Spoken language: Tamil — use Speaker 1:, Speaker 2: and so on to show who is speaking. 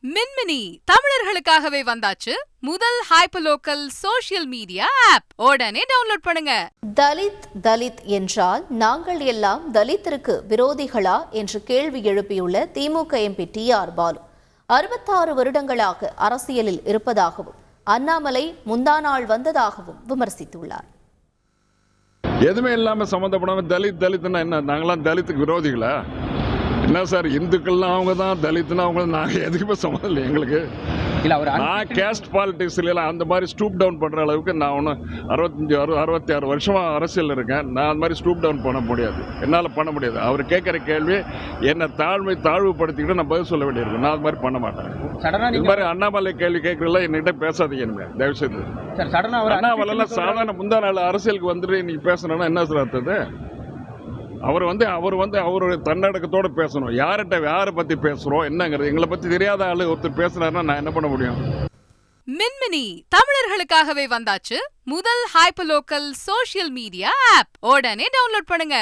Speaker 1: மின்மினி தமிழர்களுக்காகவே வந்தாச்சு முதல் ஹைப்பர்லோக்கல் சோஷியல் மீடியா ஆப். உடனே டவுன்லோட் பண்ணுங்க.
Speaker 2: தலித் என்றால் நாங்கள் எல்லாம் தலித்திற்கு விரோதிகளா என்று கேள்வி எழுப்பியுள்ள திமுக எம்பி TR பாலு 66 வருடங்களாக அரசியலில் இருப்பதாகவும் அண்ணாமலை முந்தா நாள் வந்ததாகவும் விமர்சித்துள்ளார்.
Speaker 3: எதுவுமே இல்லாமல் சம்மந்தப்படாம தலித்னா என்ன? நாங்களாம் தலித்துக்கு விரோதிகளா? என்ன சார், இந்துக்கள்லாம் அவங்க தான், தலித்துனா அவங்க தான். நாங்கள் எதுக்குமே சம்மந்தம் இல்லை எங்களுக்கு. நான் கேஸ்ட் பாலிட்டிக்ஸ்ல அந்த மாதிரி ஸ்டூப் டவுன் பண்ணுற அளவுக்கு நான் ஒன்றும் 66 வருஷமாக அரசியல் இருக்கேன். நான் அந்த மாதிரி ஸ்டூப் டவுன் பண்ண முடியாது, என்னால் பண்ண முடியாது. அவர் கேட்குற கேள்வி என்னை தாழ்வுபடுத்திக்கிட்டு நான் பதில் சொல்ல வேண்டியிருக்கும். நான் அது மாதிரி பண்ண மாட்டேன். இது மாதிரி அண்ணாமலை கேள்வி கேட்குறதுல என்கிட்ட பேசாதீங்க இனிமேல் தயவுசெய்து. அண்ணாமலைலாம் சாதாரண முந்தா நாள் அரசியலுக்கு வந்துட்டு இன்னைக்கு பேசணும்னா என்ன சார் அர்த்தது? அவர் அவருடைய தன்னடக்கத்தோடு பேசணும். யாரை பற்றி பேசுகிறோம் என்னங்கிறது எங்களை பற்றி தெரியாத ஆளு ஒருத்தர் பேசுனாருன்னா நான் என்ன பண்ண முடியும்?
Speaker 1: மின்மினி தமிழர்களுக்காகவே வந்தாச்சு முதல் ஹைப்பர்லோக்கல் சோஷியல் மீடியா ஆப். உடனே டவுன்லோட் பண்ணுங்க.